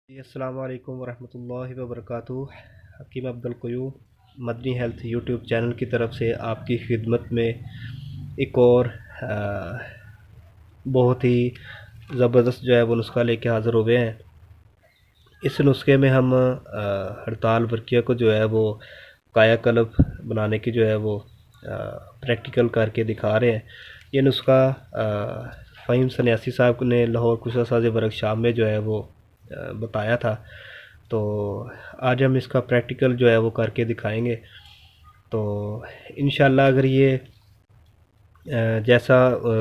जी, अस्सलाम वालेकुम वरहमतुल्लाहि वबरकातुहू। Hakim Abdul Qayyum Madani health YouTube channel की तरफ से आपकी खिदमत में एक और बहुत ही ज़बरदस्त जो है वो नुस्खा लेके हाज़िर हो गए हैं। इस नुस्खे में हम हड़ताल वर्किया को जो है वो कायाकल्प बनाने की जो है वो प्रैक्टिकल करके दिखा रहे हैं। ये नुस्खा फ़हीम सन्यासी साहब ने लाहौर कुशा साज़ वर्कशॉप में जो है वो बताया था। तो आज हम इसका प्रैक्टिकल जो है वो करके दिखाएंगे। तो इंशाल्लाह अगर ये जैसा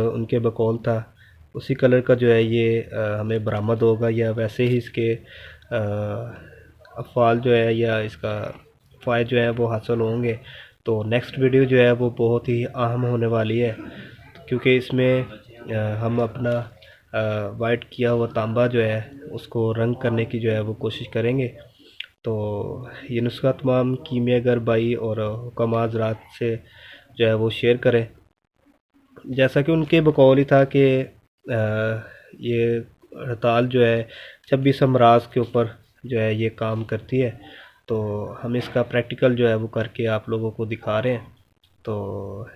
उनके बकौल था उसी कलर का जो है ये हमें बरामद होगा, या वैसे ही इसके अफ़ाल जो है या इसका फ़ायदे जो है वो हासिल होंगे, तो नेक्स्ट वीडियो जो है वो बहुत ही अहम होने वाली है, क्योंकि इसमें हम अपना वाइट किया हुआ तांबा जो है उसको रंग करने की जो है वो कोशिश करेंगे। तो ये नुस्खा तमाम कीमियागर भाई और हुक्मा हज़रात से जो है वो शेयर करें। जैसा कि उनके बकौल ही था कि ये हड़ताल जो है 26 अमराज के ऊपर जो है ये काम करती है। तो हम इसका प्रैक्टिकल जो है वो करके आप लोगों को दिखा रहे हैं। तो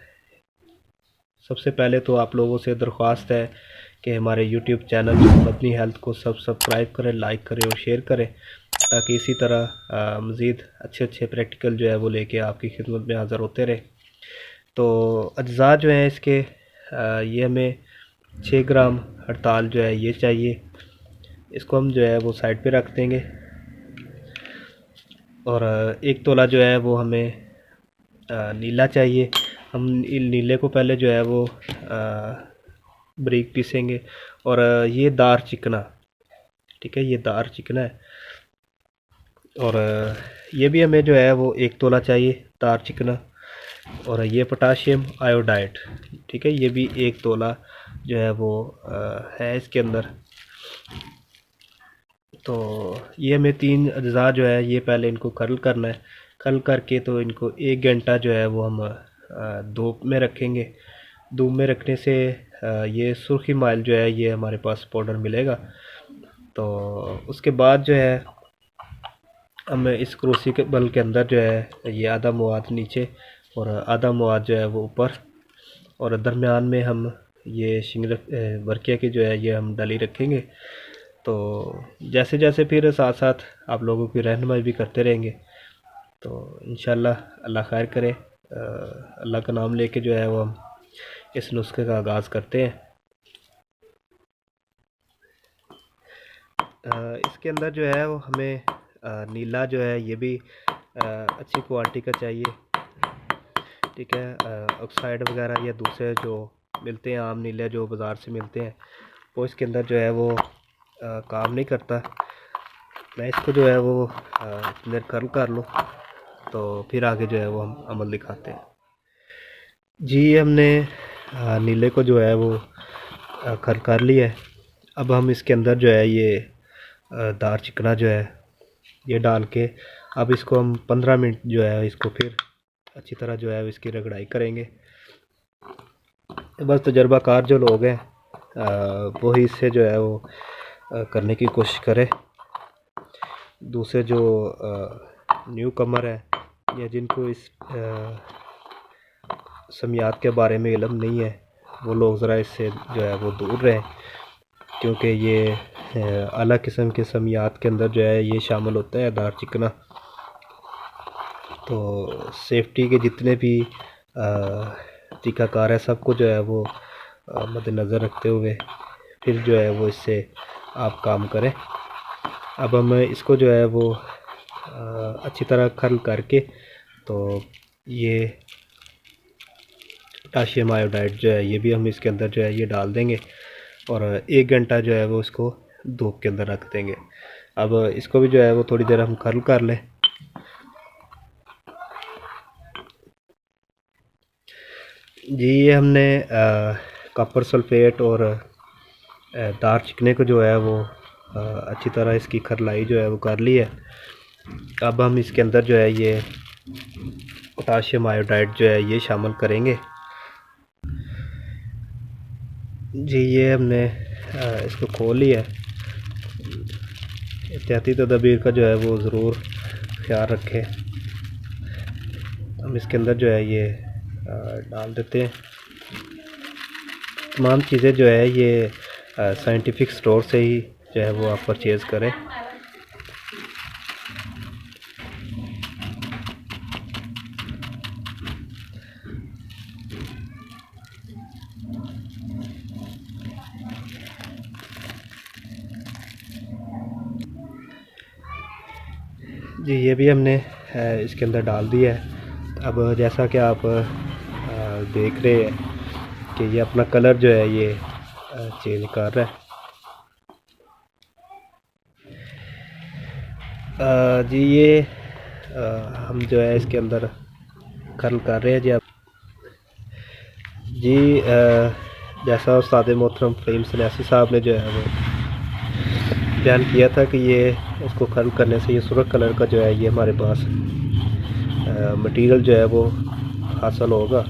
सबसे पहले तो आप लोगों से दरख्वास्त है कि हमारे यूट्यूब चैनल मदनी हेल्थ को सब्सक्राइब करें, लाइक करें और शेयर करें, ताकि इसी तरह मज़ीद अच्छे अच्छे प्रैक्टिकल जो है वो लेके आपकी खिदमत में हाज़िर होते रहे। तो अज्जा जो हैं इसके ये हमें 6 ग्राम हड़ताल जो है ये चाहिए। इसको हम जो है वो साइड पे रख देंगे। और 1 तोला जो है वो हमें नीला चाहिए। हम नीले को पहले जो है वो बारीक पीसेंगे। और ये दार चिकना, ठीक है, ये दार चिकना है। और ये भी हमें जो है वो 1 तोला चाहिए दार चिकना। और ये पोटाशियम आयोडाइड, ठीक है, ये भी 1 तोला जो है वो है इसके अंदर। तो ये हमें 3 अज्जा जो है ये पहले इनको कर्ल करना है। कर्ल करके तो इनको 1 घंटा जो है वो हम धूप में रखेंगे। धूप में रखने से ये सुर्खी माइल जो है ये हमारे पास पाउडर मिलेगा। तो उसके बाद जो है हम इस क्रूसिबल के अंदर जो है ये आधा मवाद नीचे और आधा मवाद जो है वो ऊपर, और दरमियान में हम ये वर्किया की जो है ये हम डली रखेंगे। तो जैसे जैसे फिर साथ साथ आप लोगों की रहनुमाई भी करते रहेंगे। तो इंशाल्लाह अल्लाह खैर करे। अल्लाह का नाम लेके जो है वो हम इस नुस्खे का आगाज़ करते हैं। इसके अंदर जो है वो हमें नीला जो है ये भी अच्छी क्वालिटी का चाहिए, ठीक है। ऑक्साइड वगैरह या दूसरे जो मिलते हैं आम नीले जो बाज़ार से मिलते हैं वो इसके अंदर जो है वो काम नहीं करता। मैं इसको जो है वो अंदर कर्ल कर लूँ, तो फिर आगे जो है वो हम अमल दिखाते हैं। जी, हमने नीले को जो है वो कर्ल कर लिया है। अब हम इसके अंदर जो है ये दार चिकना जो है ये डाल के अब इसको हम 15 मिनट जो है इसको फिर अच्छी तरह जो है इसकी रगड़ाई करेंगे। बस तजर्बाकार जो लोग हैं वही इससे जो है वो करने की कोशिश करें। दूसरे जो न्यू कमर है या जिनको इस समियात के बारे में इल्म नहीं है वो लोग ज़रा इससे जो है वो दूर रहें, क्योंकि ये आला किस्म के समियात के अंदर जो है ये शामिल होता है दार चिकना। तो सेफ्टी के जितने भी तरीक़ाकार है सबको जो है वो मद्देनज़र रखते हुए फिर जो है वो इससे आप काम करें। अब हम इसको जो है वो अच्छी तरह कर्ल करके तो ये पोटाशियम आयोडाइड जो है ये भी हम इसके अंदर जो है ये डाल देंगे और 1 घंटा जो है वो इसको धूप के अंदर रख देंगे। अब इसको भी जो है वो थोड़ी देर हम कर्ल कर लें। जी, ये हमने कॉपर सल्फेट और दार चिकने को जो है वो अच्छी तरह इसकी खरलाई जो है वो कर ली है। अब हम इसके अंदर जो है ये पोटाशियम आयोडाइड जो है ये शामिल करेंगे। जी, ये हमने इसको खोल लिया है। एहतियाती तदबीर का जो है वो ज़रूर ख्याल रखें। हम इसके अंदर जो है ये डाल देते हैं। तमाम चीज़ें जो है ये साइंटिफिक स्टोर से ही जो है वो आप परचेज़ करें। जी ये भी हमने इसके अंदर डाल दिया है। अब जैसा कि आप देख रहे हैं कि ये अपना कलर जो है ये चेंज कर रहा है। जी ये हम जो है इसके अंदर कर्ल कर रहे हैं जी। अब जी जैसा उस्ताद मोहतरम फ़हीम सन्यासी साहब ने जो है वो बयान किया था कि ये इसको कर्ल करने से ये सुर्ख कलर का जो है ये हमारे पास मटेरियल जो है वो हासिल होगा।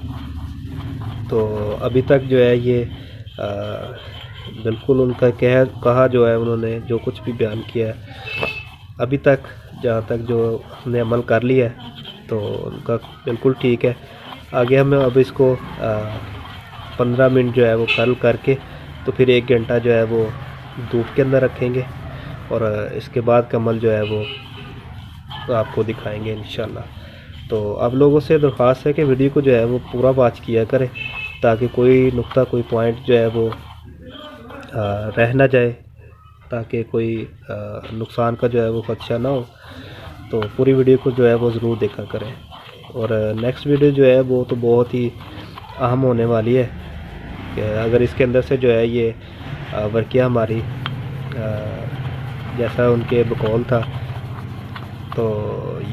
तो अभी तक जो है ये बिल्कुल उनका कहा जो है उन्होंने जो कुछ भी बयान किया है अभी तक, जहाँ तक जो हमने अमल कर लिया है तो उनका बिल्कुल ठीक है। आगे हमें अब इसको 15 मिनट जो है वो कर्ल करके तो फिर 1 घंटा जो है वो धूप के अंदर रखेंगे और इसके बाद का अमल जो है वो आपको दिखाएंगे इंशाल्लाह। तो आप लोगों से दरख्वास्त है कि वीडियो को जो है वो पूरा वॉच किया करें ताकि कोई नुक्ता कोई पॉइंट जो है वो रह ना जाए, ताकि कोई नुकसान का जो है वो खदशा ना हो। तो पूरी वीडियो को जो है वो ज़रूर देखा करें। और नेक्स्ट वीडियो जो है वो तो बहुत ही अहम होने वाली है कि अगर इसके अंदर से जो है ये वर्किया हमारी जैसा उनके बकौल था तो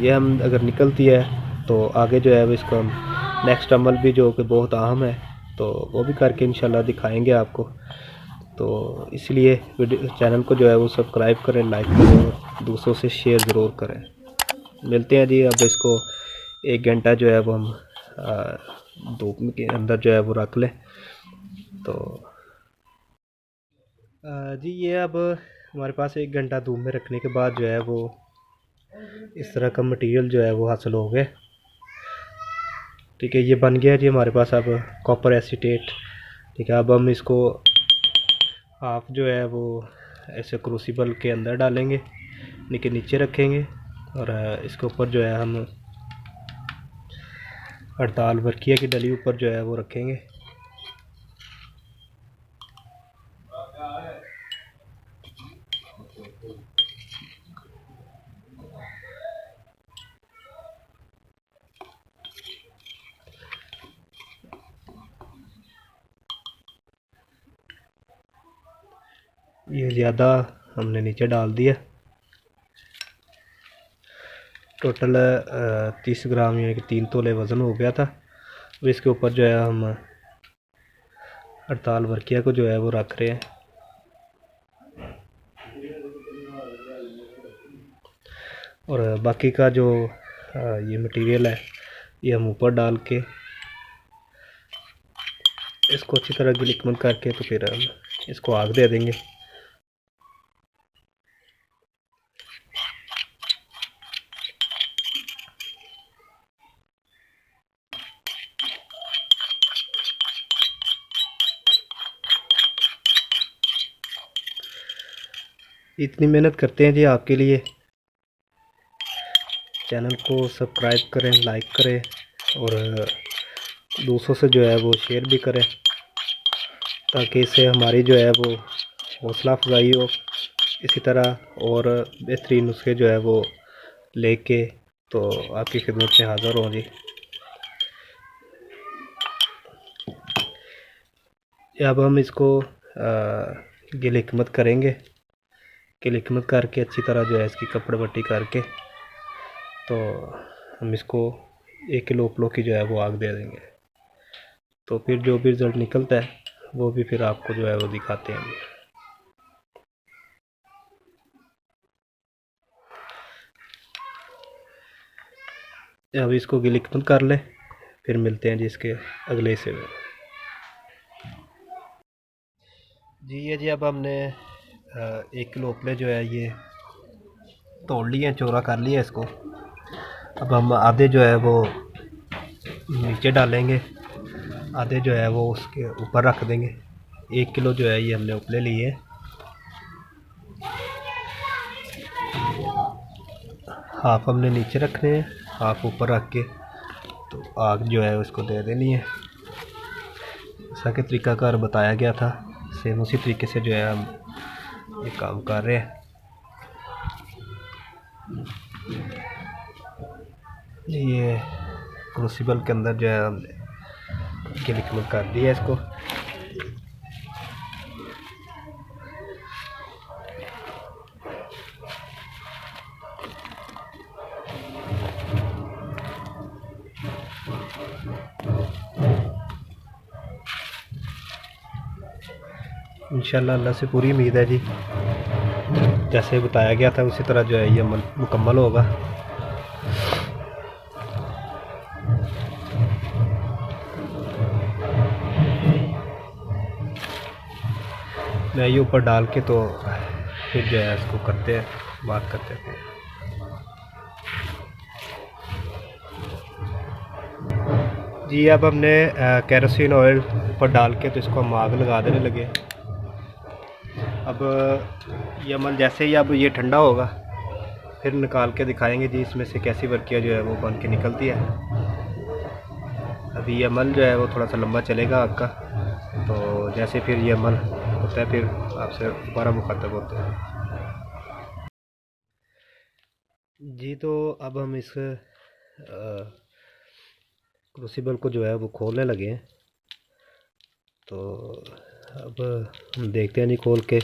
ये हम अगर निकलती है तो आगे जो है वो इसको हम नेक्स्ट अमल भी जो कि बहुत अहम है तो वो भी करके इंशाल्लाह दिखाएंगे आपको। तो इसलिए वीडियो चैनल को जो है वो सब्सक्राइब करें, लाइक करें और दूसरों से शेयर ज़रूर करें। मिलते हैं जी। अब इसको 1 घंटा जो है वो हम धूप के अंदर जो है वो रख लें। तो जी ये अब हमारे पास 1 घंटा धूप में रखने के बाद जो है वो इस तरह का मटेरियल जो है वो हासिल हो गया। ठीक है, ये बन गया जी हमारे पास अब कॉपर एसीटेट। ठीक है, अब हम इसको हाफ जो है वो ऐसे क्रूसिबल के अंदर डालेंगे, नीचे रखेंगे और इसके ऊपर जो है हम हड़ताल वर्किया की डली ऊपर जो है वो रखेंगे। ये ज़्यादा हमने नीचे डाल दिया। टोटल 30 ग्राम यानी कि 3 तोले वज़न हो गया था। अब इसके ऊपर जो है हम हड़ताल वर्किया को जो है वो रख रहे हैं। और बाकी का जो ये मटेरियल है ये हम ऊपर डाल के इसको अच्छी तरह गिलिकमन करके तो फिर हम इसको आग दे देंगे। इतनी मेहनत करते हैं जी आपके लिए। चैनल को सब्सक्राइब करें, लाइक करें और दूसरों से जो है वो शेयर भी करें ताकि इससे हमारी जो है वो हौसला अफजाई हो। इसी तरह और बेहतरीन नुस्खे जो है वो लेके तो आपकी खिदमत में हाज़िर हों जी। अब हम इसको गिलिकमत करेंगे। गिलिकमत करके अच्छी तरह जो है इसकी कपड़े पट्टी करके तो हम इसको 1 किलो उपलों की जो है वो आग दे देंगे। तो फिर जो भी रिज़ल्ट निकलता है वो भी फिर आपको जो है वो दिखाते हैं। अब इसको गिलिकमत कर लें, फिर मिलते हैं जी इसके अगले हिस्से में। जी ये जी अब हमने 1 किलो उपले जो है ये तोड़ लिए, चौड़ा कर लिया इसको। अब हम आधे जो है वो नीचे डालेंगे, आधे जो है वो उसके ऊपर रख देंगे। 1 किलो जो है ये हमने उपले लिए, हाफ हमने नीचे रखने हैं, हाफ ऊपर रख के तो आग जो है उसको दे देनी है। जैसा कि तरीकाकार बताया गया था, सेम उसी तरीके से जो है हम ये काम कर रहे हैं। ये क्रूसिबल के अंदर जो है हमने केमिकल कर दिया इसको। इंशाल्लाह अल्लाह से पूरी उम्मीद है जी, जैसे बताया गया था उसी तरह जो है ये मुकम्मल होगा। मैं ये ऊपर डाल के तो फिर जो है इसको करते हैं, बात करते हैं। जी अब हमने केरोसिन ऑयल ऊपर डाल के तो इसको हम आग लगा देने लगे। अब ये अमल जैसे ही अब ये ठंडा होगा फिर निकाल के दिखाएंगे जी इसमें से कैसी वर्कियाँ जो है वो बन के निकलती है। अभी ये अमल जो है वो थोड़ा सा लंबा चलेगा आग का, तो जैसे फिर ये अमल होता है फिर आपसे दोबारा मुखातब होते हैं। जी तो अब हम इस क्रूसिबल को जो है वो खोलने लगे हैं। तो अब हम देखते हैं जी खोल के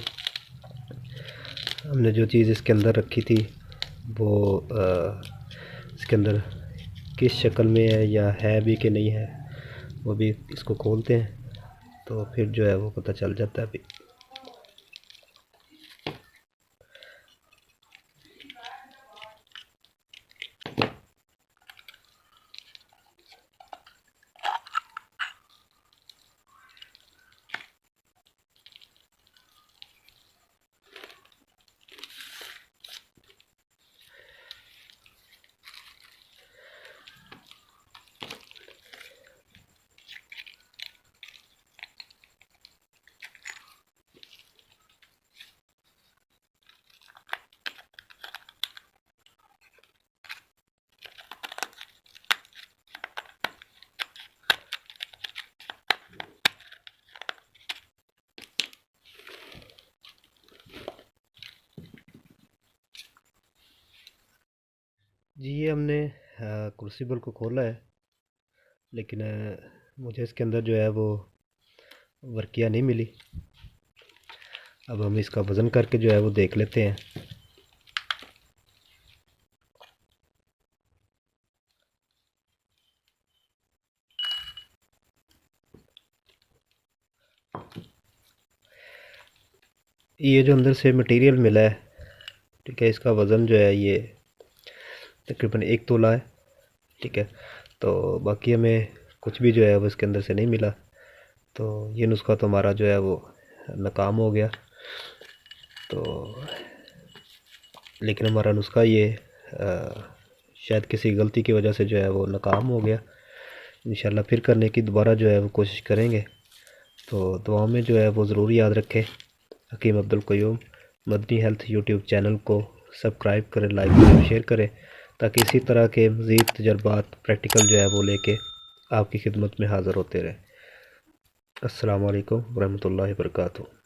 हमने जो चीज़ इसके अंदर रखी थी वो इसके अंदर किस शक्ल में है या है भी कि नहीं है, वो भी इसको खोलते हैं तो फिर जो है वो पता चल जाता है। अभी जी ये हमने क्रूसिबल को खोला है, लेकिन मुझे इसके अंदर जो है वो वर्कियाँ नहीं मिली। अब हम इसका वज़न करके जो है वो देख लेते हैं। ये जो अंदर से मटेरियल मिला है, ठीक है, इसका वज़न जो है ये तकरीबन 1 तोला है, ठीक है। तो बाकी हमें कुछ भी जो है वो इसके अंदर से नहीं मिला, तो ये नुस्खा तो हमारा जो है वो नाकाम हो गया। तो लेकिन हमारा नुस्खा ये शायद किसी गलती की वजह से जो है वो नाकाम हो गया। इंशाल्लाह फिर करने की दोबारा जो है वो कोशिश करेंगे। तो दुआ में जो है वो ज़रूर याद रखें। Hakim Abdul Qayyum Madani health YouTube channel को सब्सक्राइब करें, लाइक करें, शेयर करें, ताकि इसी तरह के मज़ीद तजर्बात प्रैक्टिकल जो है वो लेके आपकी खिदमत में हाज़िर होते रहें। अस्सलामु अलैकुम वरहमतुल्लाहि वबरकातुहू।